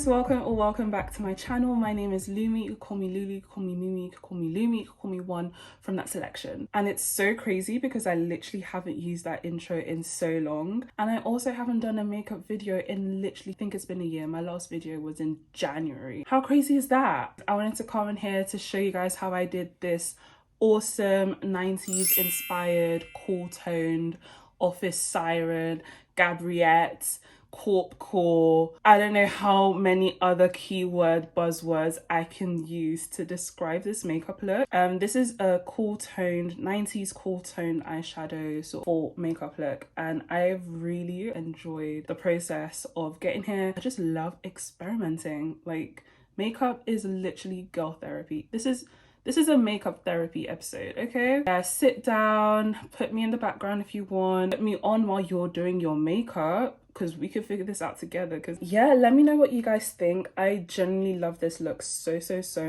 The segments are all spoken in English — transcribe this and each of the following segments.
guys, welcome back to my channel. My name is Lumi. You can call me Lulu, you can call me Mimi, you can call me Lumi, you can call me one from that selection. And it's so crazy because I literally haven't used that intro in so long, and I also haven't done a makeup video in literally, I think it's been a year. My last video was in January. How crazy is that? I wanted to come in here to show you guys how I did this awesome 90s inspired, cool toned office siren, Gabriette, corp core. I don't know how many other keyword buzzwords I can use to describe this makeup look. This is a cool toned 90s cool toned eyeshadow sort of full makeup look, and I've really enjoyed the process of getting here. I just love experimenting. Like, makeup is literally girl therapy. This is a makeup therapy episode, okay? Sit down, put me in the background if you want, put me on while you're doing your makeup, because we could figure this out together. Because yeah, let me know what you guys think. I genuinely love this look so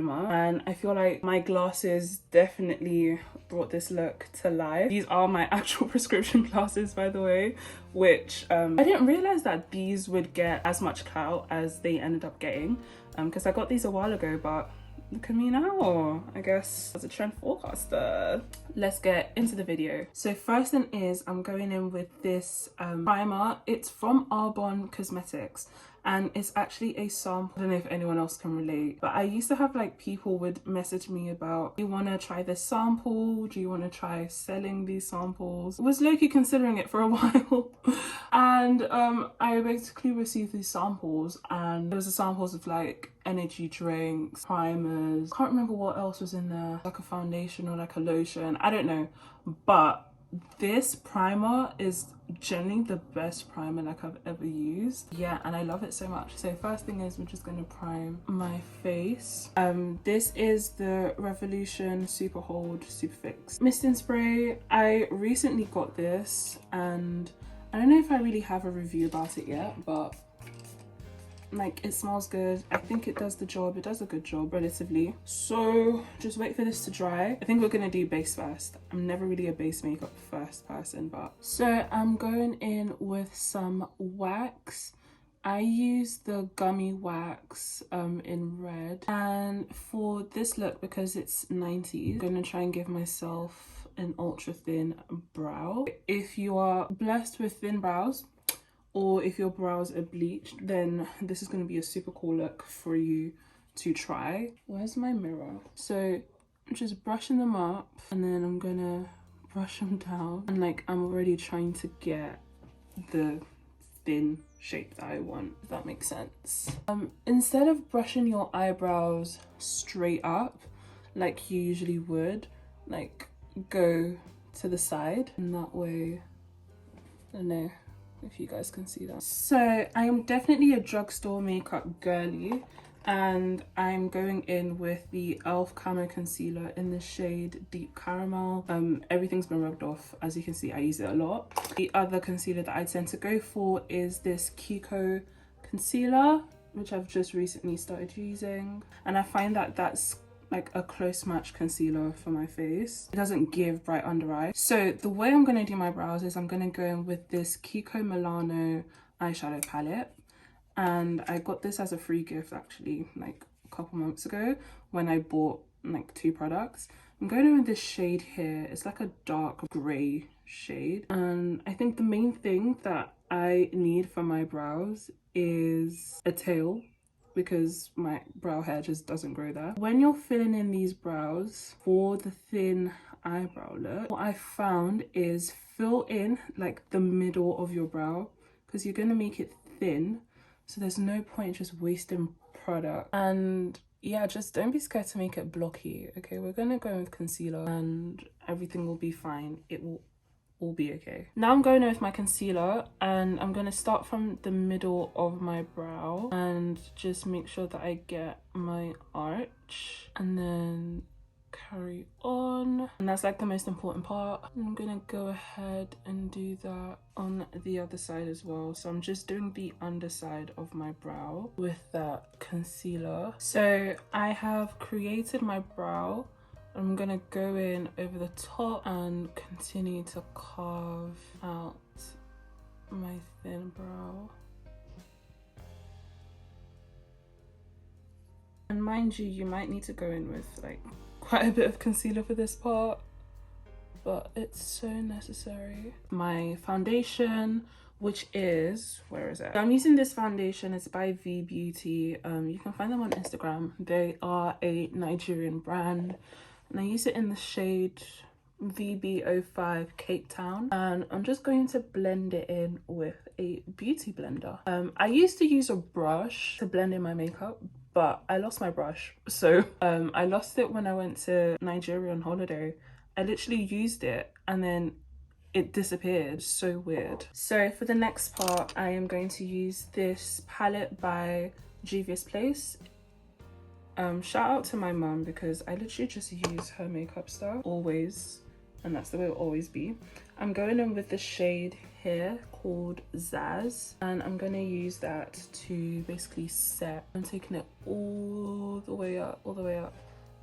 much, and I feel like my glasses definitely brought this look to life. These are my actual prescription glasses, by the way, which I didn't realize that these would get as much clout as they ended up getting, because I got these a while ago, but look at me now. I guess as a trend forecaster. Let's get into the video. So first thing is, I'm going in with this primer. It's from Arbonne Cosmetics, and it's actually a sample. I don't know if anyone else can relate, but I used to have like people would message me about, do you want to try this sample? Do you want to try selling these samples? I was low-key considering it for a while. And I basically received these samples, and there was the samples of like energy drinks, primers, can't remember what else was in there, like a foundation or like a lotion, I don't know, but this primer is generally the best primer like I've ever used. Yeah, and I love it so much. So first thing is, we're just going to prime my face. This is the Revolution Super Hold Super Fix misting spray. I recently got this, and I don't know if I really have a review about it yet, but like, it smells good. I think it does the job. It does a good job relatively. So just wait for this to dry. I think we're gonna do base first. I'm never really a base makeup first person, but so I'm going in with some wax. I use the gummy wax in red, and for this look, because it's 90s, I'm gonna try and give myself an ultra thin brow. If you are blessed with thin brows, or if your brows are bleached, then this is going to be a super cool look for you to try. Where's my mirror? So I'm just brushing them up, and then I'm gonna brush them down, and like, I'm already trying to get the thin shape that I want, if that makes sense. Instead of brushing your eyebrows straight up like you usually would, like, go to the side, and that way, I don't know if you guys can see that. So I am definitely a drugstore makeup girly, and I'm going in with the e.l.f. Camo Concealer in the shade Deep Caramel. Everything's been rubbed off. As you can see, I use it a lot. The other concealer that I tend to go for is this Kiko concealer, which I've just recently started using, and I find that that's like a close match concealer for my face. It doesn't give bright under eye. So the way I'm gonna do my brows is I'm gonna go in with this Kiko Milano eyeshadow palette, and I got this as a free gift actually like a couple months ago when I bought like 2 products. I'm going in with this shade here. It's like a dark grey shade, and I think the main thing that I need for my brows is a tail, because my brow hair just doesn't grow there. When you're filling in these brows for the thin eyebrow look, what I found is fill in like the middle of your brow, because you're gonna make it thin, so there's no point just wasting product. And yeah, just don't be scared to make it blocky, okay? We're gonna go with concealer and everything will be fine. It will all be okay. Now I'm going in with my concealer, and I'm going to start from the middle of my brow and just make sure that I get my arch, and then carry on, and that's like the most important part. I'm gonna go ahead and do that on the other side as well. So I'm just doing the underside of my brow with that concealer. So I have created my brow. I'm gonna go in over the top and continue to carve out my thin brow. And mind you, you might need to go in with like quite a bit of concealer for this part, but it's so necessary. My foundation, which is, where is it? I'm using this foundation. It's by V Beauty. You can find them on Instagram. They are a Nigerian brand, and I use it in the shade VB05 Cape Town, and I'm just going to blend it in with a beauty blender. I used to use a brush to blend in my makeup, but I lost my brush. So I lost it when I went to Nigeria on holiday. I literally used it and then it disappeared. So weird. So for the next part, I am going to use this palette by Juvia's Place. Shout out to my mum, because I literally just use her makeup stuff always, and that's the way it will always be. I'm going in with the shade here called Zaz, and I'm going to use that to basically set. I'm taking it all the way up,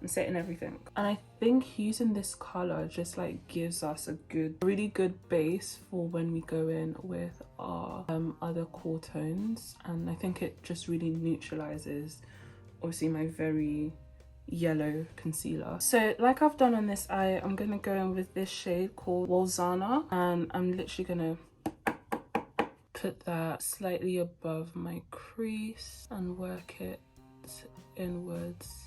and setting everything. And I think using this color just like gives us a really good base for when we go in with our other core tones, and I think it just really neutralizes obviously my very yellow concealer. So like I've done on this eye, I'm gonna go in with this shade called Walzana, and I'm literally gonna put that slightly above my crease and work it inwards.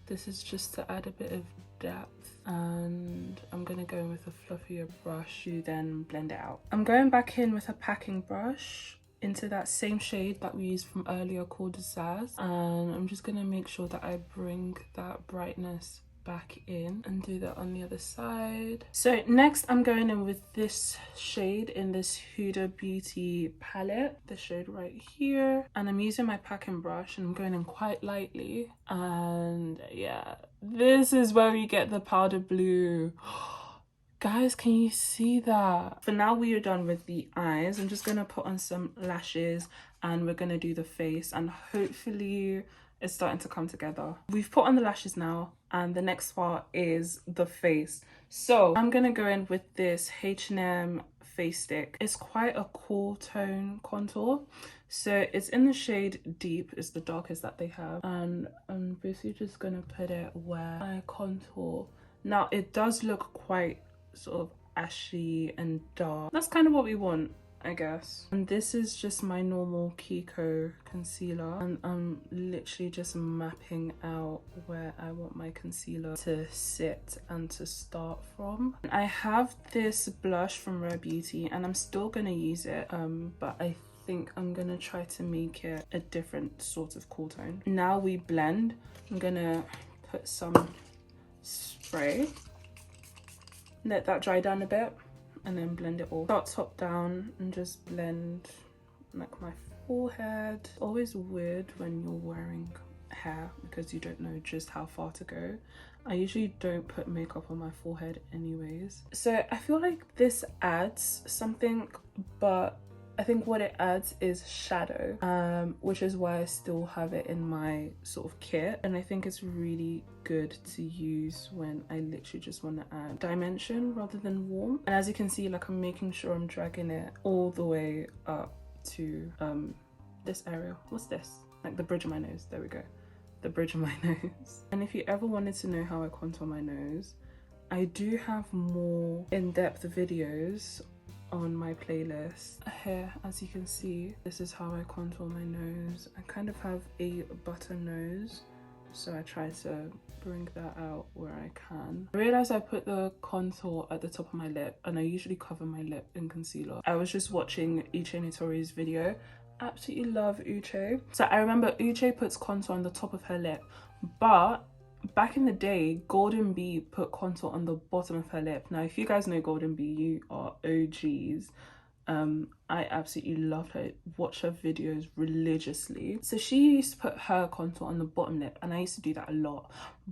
This is just to add a bit of depth, and I'm gonna go in with a fluffier brush to then blend it out. I'm going back in with a packing brush into that same shade that we used from earlier called Zaz, and I'm just gonna make sure that I bring that brightness back in and do that on the other side. So next I'm going in with this shade in this Huda Beauty palette, the shade right here, and I'm using my packing brush and I'm going in quite lightly, and yeah, this is where we get the powder blue. Guys, can you see that? For now, we are done with the eyes. I'm just gonna put on some lashes and we're gonna do the face, and hopefully it's starting to come together. We've put on the lashes now, and the next part is the face. So I'm gonna go in with this H&M face stick. It's quite a cool tone contour. So it's in the shade Deep, it's the darkest that they have. And I'm basically just gonna put it where I contour. Now it does look quite sort of ashy and dark. That's kind of what we want, I guess. And this is just my normal Kiko concealer, and I'm literally just mapping out where I want my concealer to sit and to start from. I have this blush from Rare Beauty and I'm still gonna use it, but I think I'm gonna try to make it a different sort of cool tone. Now we blend. I'm gonna put some spray, let that dry down a bit, and then blend it all. Start top down and just blend like my forehead. Always weird when you're wearing hair because you don't know just how far to go. I usually don't put makeup on my forehead anyways. So I feel like this adds something, but I think what it adds is shadow, which is why I still have it in my sort of kit, and I think it's really good to use when I literally just want to add dimension rather than warmth. And as you can see, like, I'm making sure I'm dragging it all the way up to this area. What's this? Like the bridge of my nose. There we go, the bridge of my nose. And if you ever wanted to know how I contour my nose, I do have more in-depth videos on my playlist. Here, as you can see, this is how I contour my nose. I kind of have a button nose, so I try to bring that out where I can. I realized I put the contour at the top of my lip, and I usually cover my lip in concealer. I was just watching Uche Notori's video. Absolutely love Uche. So I remember Uche puts contour on the top of her lip, but back in the day, Golden Bee put contour on the bottom of her lip. Now, if you guys know Golden Bee, you are OGs. I absolutely loved her, watch her videos religiously. So she used to put her contour on the bottom lip, and I used to do that a lot.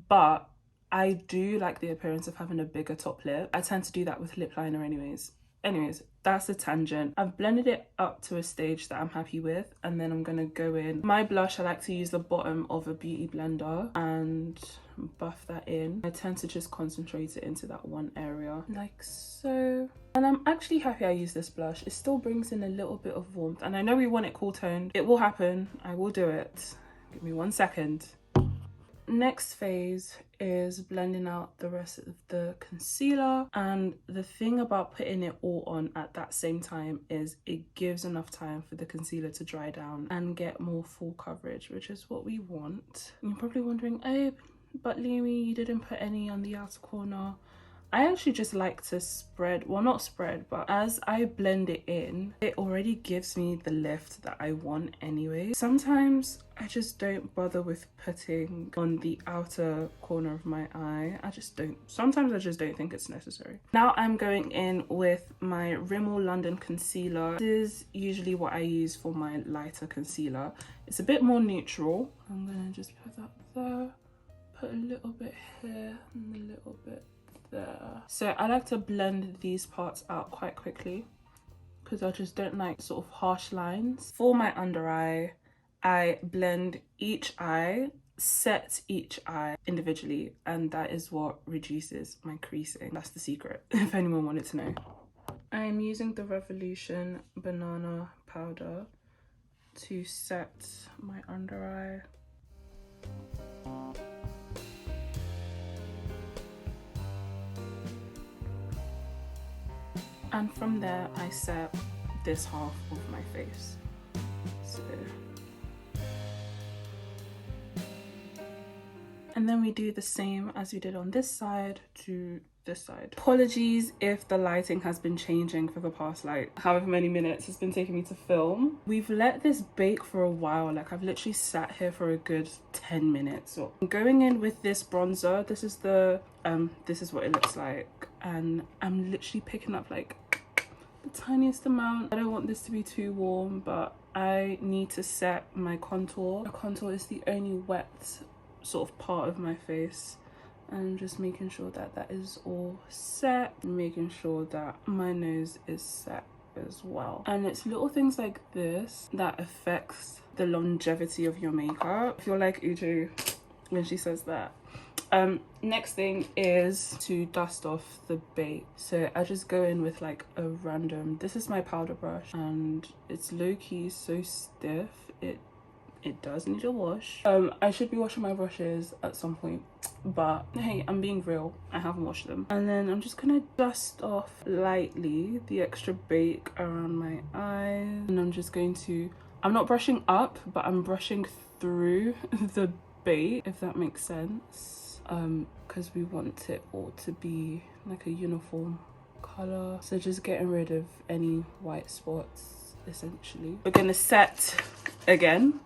But I do like the appearance of having a bigger top lip. I tend to do that with lip liner anyways. That's a tangent. I've blended it up to a stage that I'm happy with, and then I'm gonna go in. My blush, I like to use the bottom of a beauty blender and buff that in. I tend to just concentrate it into that one area, like so. And I'm actually happy I use this blush. It still brings in a little bit of warmth, and I know we want it cool toned. It will happen. I will do it. Give me 1 second. next phase is blending out the rest of the concealer, and the thing about putting it all on at that same time is it gives enough time for the concealer to dry down and get more full coverage, which is what we want. You're probably wondering, oh, but Lumi, you didn't put any on the outer corner. I actually just like to spread, well, not spread, but as I blend it in, it already gives me the lift that I want anyway. Sometimes I just don't bother with putting on the outer corner of my eye. Sometimes I just don't think it's necessary. Now I'm going in with my Rimmel London concealer. This is usually what I use for my lighter concealer. It's a bit more neutral. I'm gonna just put that there, put a little bit here and a little bit there. So I like to blend these parts out quite quickly because I just don't like sort of harsh lines. For my under eye, I blend each eye, set each eye individually, and that is what reduces my creasing. That's the secret, if anyone wanted to know. I'm using the Revolution banana powder to set my under eye. And from there, I set this half of my face. So. And then we do the same as we did on this side to this side. Apologies if the lighting has been changing for the past like however many minutes it's been taking me to film. We've let this bake for a while. Like I've literally sat here for a good 10 minutes. So I'm going in with this bronzer. This is what it looks like. And I'm literally picking up like the tiniest amount. I don't want this to be too warm, but I need to set my contour. My contour is the only wet sort of part of my face, and just making sure that that is all set, making sure that my nose is set as well. And it's little things like this that affects the longevity of your makeup. If you're like Uju when she says that. Next thing is to dust off the bake. So I just go in with like a random, this is my powder brush, and it's low-key so stiff, it does need a wash. I should be washing my brushes at some point, but hey, I'm being real, I haven't washed them. And then I'm just gonna dust off lightly the extra bake around my eyes, and I'm just going to, I'm not brushing up, but I'm brushing through the bake, if that makes sense. Because we want it all to be like a uniform color. So just getting rid of any white spots, essentially. We're gonna set again.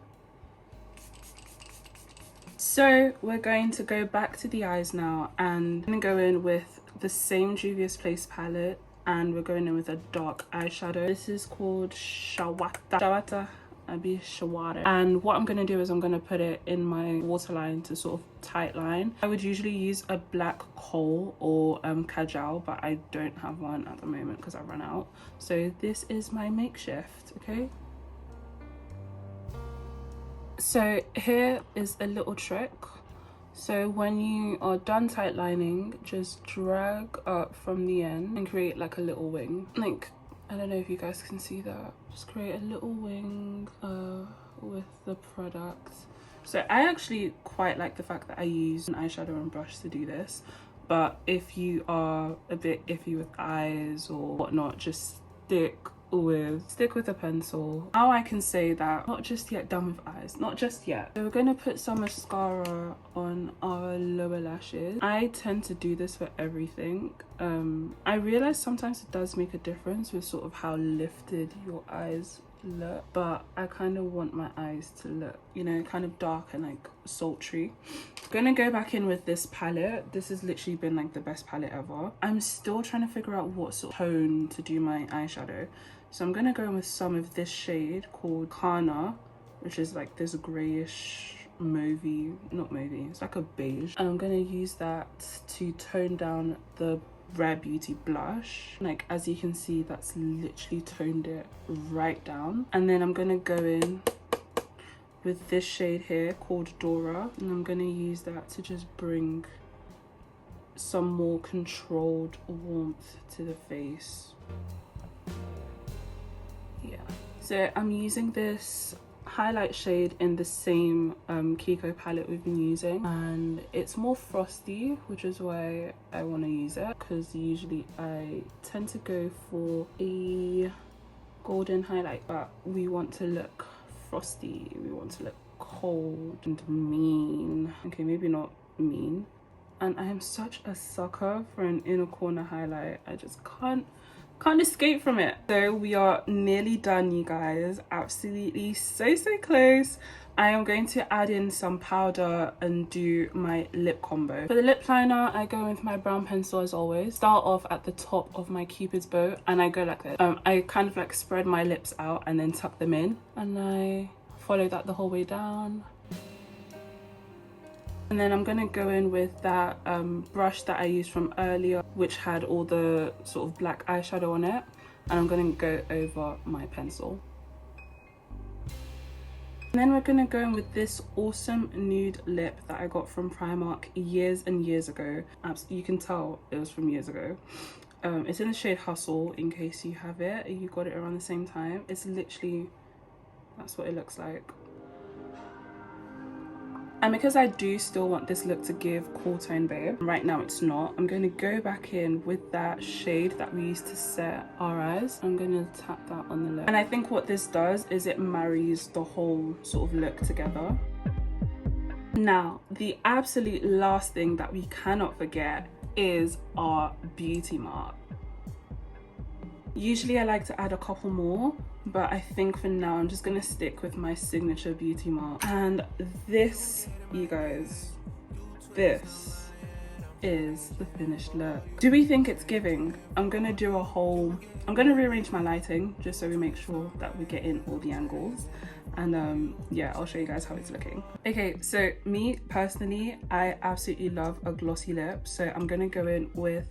So we're going to go back to the eyes now, and I'm gonna go in with the same Juvia's Place palette, and we're going in with a dark eyeshadow. This is called Shawata. And what I'm going to do is I'm going to put it in my waterline to sort of tight line. I would usually use a black kohl or kajal, but I don't have one at the moment because I ran out. So this is my makeshift, okay? So here is a little trick. So when you are done tight lining, just drag up from the end and create like a little wing. Like, I don't know if you guys can see that. Just create a little wing with the product. So I actually quite like the fact that I use an eyeshadow and brush to do this. But if you are a bit iffy with eyes or whatnot, just stick with a pencil. Now I can say that not just yet done with eyes, not just yet. So we're going to put some mascara on our lower lashes. I tend to do this for everything. I realize sometimes it does make a difference with sort of how lifted your eyes look, but I kind of want my eyes to look, you know, kind of dark and like sultry. I'm gonna go back in with this palette. This has literally been like the best palette ever. I'm still trying to figure out what sort of tone to do my eyeshadow, so I'm gonna go in with some of this shade called Kana, which is like this grayish mauvey, not mauvey, it's like a beige, and I'm gonna use that to tone down the Rare Beauty blush. Like, as you can see, that's literally toned it right down. And then I'm gonna go in with this shade here called Dora, and I'm gonna use that to just bring some more controlled warmth to the face. Yeah, so I'm using this highlight shade in the same Kiko palette we've been using, and it's more frosty, which is why I want to use it, because usually I tend to go for a golden highlight, but we want to look frosty, we want to look cold and mean. Okay, maybe not mean. And I am such a sucker for an inner corner highlight. I just can't escape from it. So we are nearly done, you guys. Absolutely so close. I am going to add in some powder and do my lip combo. For the lip liner, I go with my brown pencil as always. Start off at the top of my Cupid's bow and I go like this. I kind of like spread my lips out and then tuck them in, and I follow that the whole way down. And then I'm gonna go in with that brush that I used from earlier, which had all the sort of black eyeshadow on it, and I'm gonna go over my pencil. And then we're gonna go in with this awesome nude lip that I got from Primark years and years ago. You can tell it was from years ago. It's in the shade Hustle, in case you have it, you got it around the same time. It's literally, that's what it looks like. And because I do still want this look to give cool tone babe, right now it's not, I'm going to go back in with that shade that we used to set our eyes. I'm going to tap that on the lip. And I think what this does is it marries the whole sort of look together. Now, the absolute last thing that we cannot forget is our beauty mark. Usually I like to add a couple more, but I think for now I'm just gonna stick with my signature beauty mark. And this, you guys, this is the finished look. Do we think it's giving? I'm gonna rearrange my lighting just so we make sure that we get in all the angles, and yeah, I'll show you guys how it's looking. Okay, so me personally, I absolutely love a glossy lip, so I'm gonna go in with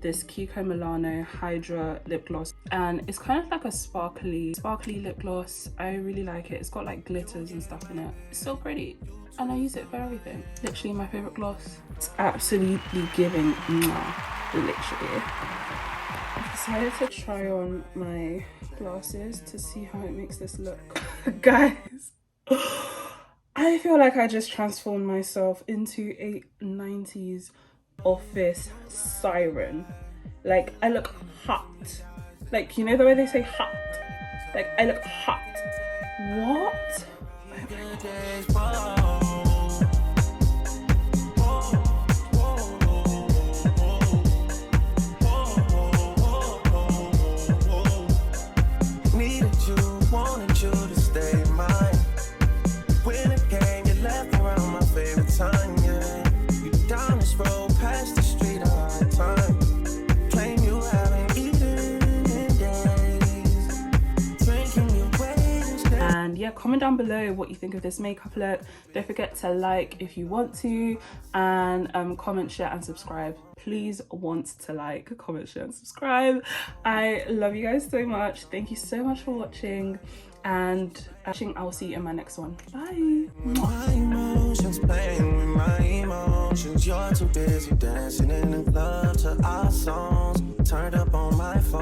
this Kiko Milano Hydra lip gloss, and it's kind of like a sparkly lip gloss. I really like it. It's got like glitters and stuff in it. It's so pretty, and I use it for everything. Literally my favorite gloss. It's absolutely giving, literally. I decided to try on my glasses to see how it makes this look. Guys, I feel like I just transformed myself into a 90s office siren. Like, I look hot. Like, you know the way they say hot? Like, I look hot. What? Oh my God. Yeah, comment down below what you think of this makeup look. Don't forget to like if you want to, and comment, share and subscribe. Please want to like, comment, share and subscribe. I love you guys so much. Thank you so much for watching, and I will see you in my next one. Bye. My emotions playing with my emotions. You're too busy dancing in the club to our songs. Turned up on my phone.